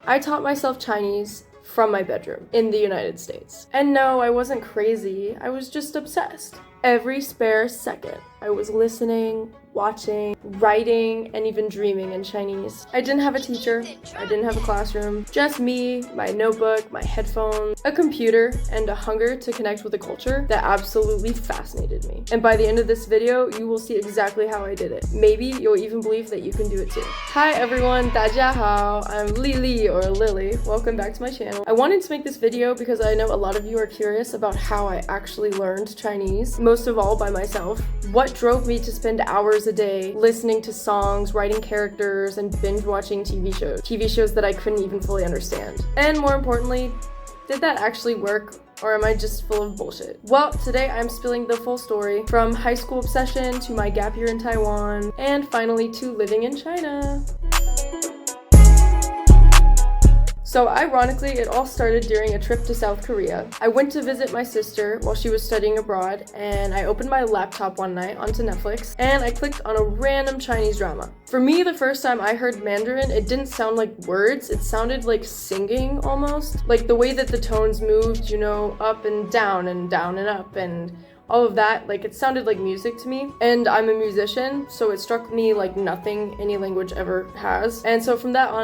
I taught myself Chinese from my bedroom in the United States. And no, I wasn't crazy, I was just obsessed. Every spare second, I was listening, watching, writing, and even dreaming in Chinese. I didn't have a teacher, I didn't have a classroom, just me, my notebook, my headphones, a computer, and a hunger to connect with a culture that absolutely fascinated me. And by the end of this video, you will see exactly how I did it. Maybe you'll even believe that you can do it too. Hi everyone, 大家好, I'm Lily or Lily. Welcome back to my channel. I wanted to make this video because I know a lot of you are curious about how I actually learned Chinese, most of all by myself. What drove me to spend hours a day listening to songs, writing characters, and binge watching TV shows that I couldn't even fully understand. And more importantly, did that actually work, or am I just full of bullshit? Well, today I'm spilling the full story, from high school obsession to my gap year in Taiwan, and finally to living in China. So ironically, it all started during a trip to South Korea. I went to visit my sister while she was studying abroad, and I opened my laptop one night onto Netflix, and I clicked on a random Chinese drama. For me, the first time I heard Mandarin, it didn't sound like words, it sounded like singing almost. Like the way that the tones moved, you know, up and down and up and all of that, like it sounded like music to me. And I'm a musician, so it struck me like nothing any language ever has. And so from that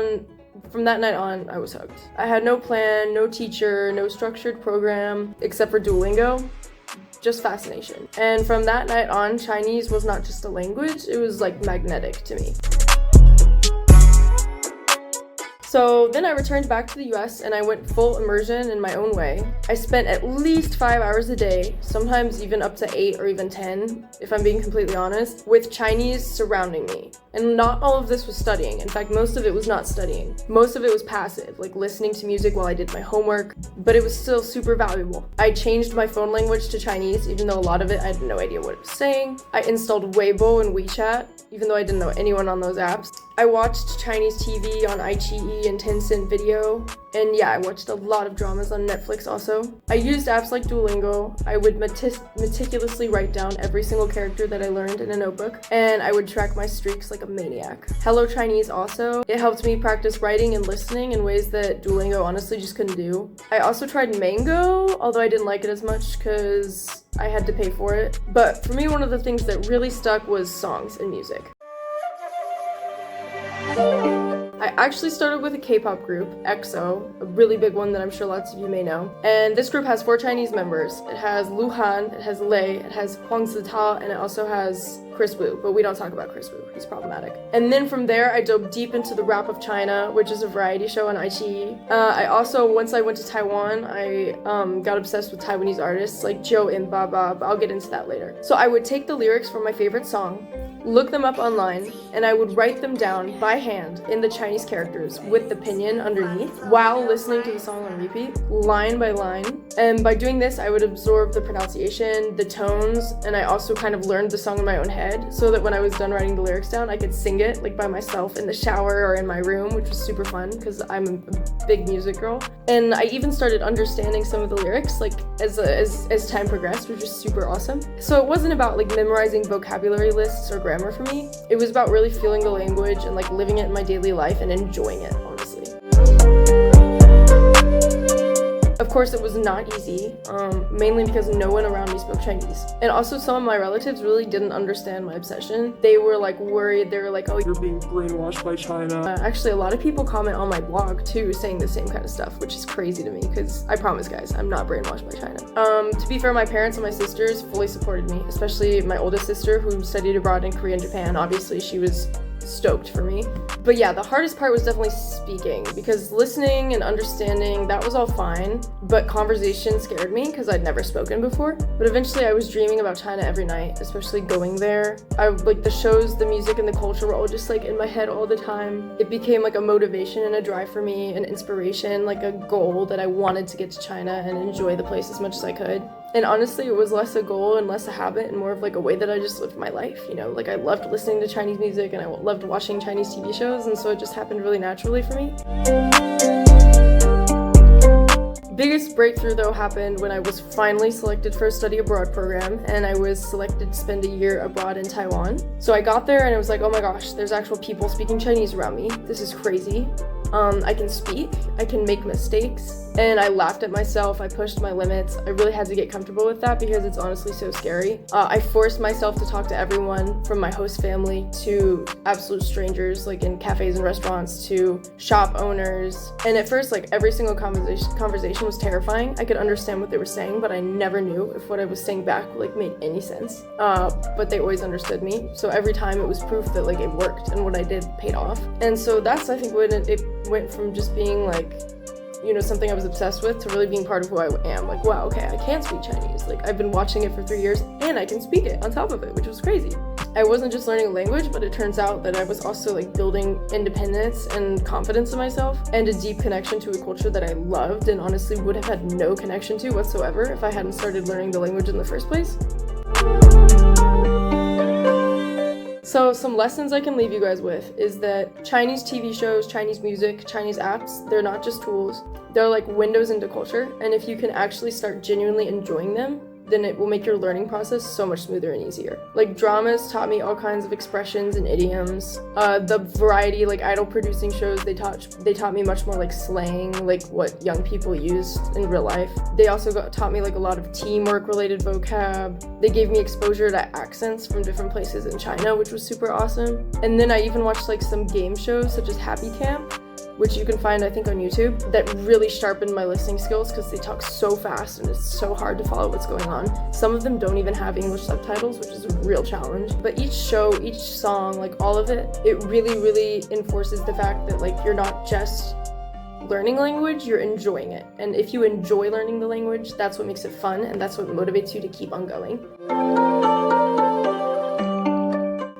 night on, I was hooked. I had no plan, no teacher, no structured program, except for Duolingo, just fascination. And from that night on, Chinese was not just a language, it was like magnetic to me. So then I returned back to the US and I went full immersion in my own way. I spent at least 5 hours a day, sometimes even up to 8 or even 10, if I'm being completely honest, with Chinese surrounding me. And not all of this was studying. In fact, most of it was not studying. Most of it was passive, like listening to music while I did my homework, but it was still super valuable. I changed my phone language to Chinese, even though a lot of it I had no idea what it was saying. I installed Weibo and WeChat, even though I didn't know anyone on those apps. I watched Chinese TV on iQIYI and Tencent Video. And yeah, I watched a lot of dramas on Netflix also. I used apps like Duolingo. I would meticulously write down every single character that I learned in a notebook, and I would track my streaks like a maniac. Hello Chinese also. It helped me practice writing and listening in ways that Duolingo honestly just couldn't do. I also tried Mango, although I didn't like it as much because I had to pay for it. But for me, one of the things that really stuck was songs and music. I actually started with a K-pop group, EXO, a really big one that I'm sure lots of you may know. And this group has 4 Chinese members. It has Lu Han, it has Lei, it has Huang Zita, and it also has Chris Wu, but we don't talk about Chris Wu, he's problematic. And then from there, I dove deep into the Rap of China, which is a variety show on iQIYI. I also, once I went to Taiwan, I got obsessed with Taiwanese artists like Zhou and Baba, but I'll get into that later. So I would take the lyrics from my favorite song, look them up online, and I would write them down by hand in the Chinese characters with the pinyin underneath while listening to the song on repeat, line by line. And by doing this, I would absorb the pronunciation, the tones, and I also kind of learned the song in my own head so that when I was done writing the lyrics down, I could sing it like by myself in the shower or in my room, which was super fun because I'm a big music girl. And I even started understanding some of the lyrics like as time progressed, which was super awesome. So it wasn't about like memorizing vocabulary lists or grammar for me. It was about really feeling the language and like living it in my daily life and enjoying it, honestly. Of course, it was not easy, mainly because no one around me spoke Chinese. And also some of my relatives really didn't understand my obsession. They were like worried, they were like, oh, you're being brainwashed by China. Actually, a lot of people comment on my blog too, saying the same kind of stuff, which is crazy to me because I promise guys, I'm not brainwashed by China. To be fair, my parents and my sisters fully supported me, especially my oldest sister who studied abroad in Korea and Japan. Obviously, she was stoked for me. But yeah, the hardest part was definitely speaking, because listening and understanding, that was all fine, but conversation scared me because I'd never spoken before. But eventually I was dreaming about China every night, especially going there. Like the shows, the music, and the culture were all just like in my head all the time. It became like a motivation and a drive for me, an inspiration, like a goal that I wanted to get to China and enjoy the place as much as I could. And honestly, it was less a goal and less a habit and more of like a way that I just lived my life, you know? Like I loved listening to Chinese music and I loved watching Chinese TV shows, and so it just happened really naturally for me. Biggest breakthrough though happened when I was finally selected for a study abroad program, and I was selected to spend a year abroad in Taiwan. So I got there and I was like, oh my gosh, there's actual people speaking Chinese around me. This is crazy. I can speak, I can make mistakes, and I laughed at myself, I pushed my limits. I really had to get comfortable with that because it's honestly so scary. I forced myself to talk to everyone from my host family to absolute strangers, like in cafes and restaurants, to shop owners. And at first, like every single conversation was terrifying. I could understand what they were saying, but I never knew if what I was saying back like made any sense. But they always understood me. So every time it was proof that like it worked and what I did paid off. And so that's, I think, when it went from just being like, you know, something I was obsessed with to really being part of who I am. Like, wow, okay, I can speak Chinese. Like, I've been watching it for 3 years and I can speak it on top of it, which was crazy. I wasn't just learning a language, but it turns out that I was also like building independence and confidence in myself and a deep connection to a culture that I loved and honestly would have had no connection to whatsoever if I hadn't started learning the language in the first place. So some lessons I can leave you guys with is that Chinese TV shows, Chinese music, Chinese apps, they're not just tools. They're like windows into culture, and if you can actually start genuinely enjoying them, then it will make your learning process so much smoother and easier. Like dramas taught me all kinds of expressions and idioms. The variety, like idol producing shows, they taught me much more like slang, like what young people use in real life. They also taught me like a lot of teamwork related vocab. They gave me exposure to accents from different places in China, which was super awesome. And then I even watched like some game shows such as Happy Camp, which you can find, I think, on YouTube, that really sharpened my listening skills because they talk so fast and it's so hard to follow what's going on. Some of them don't even have English subtitles, which is a real challenge. But each show, each song, like all of it, it really, really enforces the fact that like you're not just learning language, you're enjoying it. And if you enjoy learning the language, that's what makes it fun and that's what motivates you to keep on going.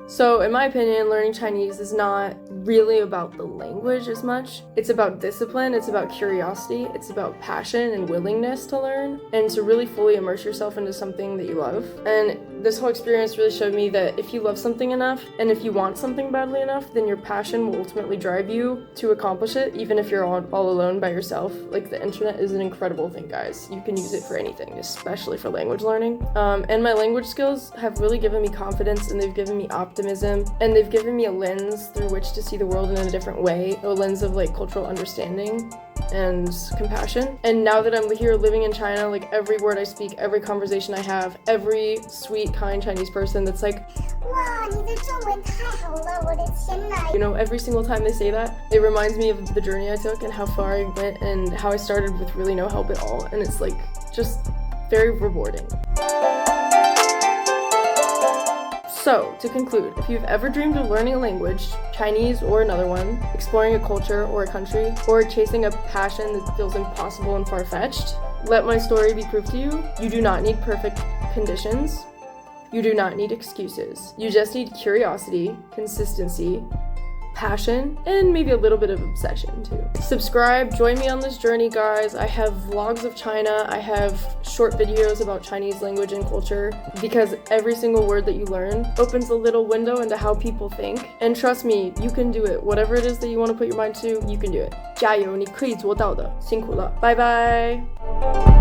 So in my opinion, learning Chinese is not really about the language as much. It's about discipline, it's about curiosity, it's about passion and willingness to learn and to really fully immerse yourself into something that you love. And this whole experience really showed me that if you love something enough and if you want something badly enough, then your passion will ultimately drive you to accomplish it, even if you're all alone by yourself. Like the internet is an incredible thing, guys. You can use it for anything, especially for language learning. And my language skills have really given me confidence and they've given me optimism and they've given me a lens through which to see the world in a different way, a lens of like cultural understanding and compassion. And now that I'm here living in China, like every word I speak, every conversation I have, every sweet, kind Chinese person that's like, wow, 你的中文太好了，我的天哪. You know, every single time they say that, it reminds me of the journey I took and how far I went and how I started with really no help at all. And it's like just very rewarding. So, to conclude, if you've ever dreamed of learning a language, Chinese or another one, exploring a culture or a country, or chasing a passion that feels impossible and far-fetched, let my story be proof to you. You do not need perfect conditions. You do not need excuses. You just need curiosity, consistency, passion, and maybe a little bit of obsession too. Subscribe, join me on this journey, guys. I have vlogs of China, I have short videos about Chinese language and culture, because every single word that you learn opens a little window into how people think. And trust me, you can do it. Whatever it is that you want to put your mind to, you can do it. 加油，你可以做到的，辛苦了，拜拜。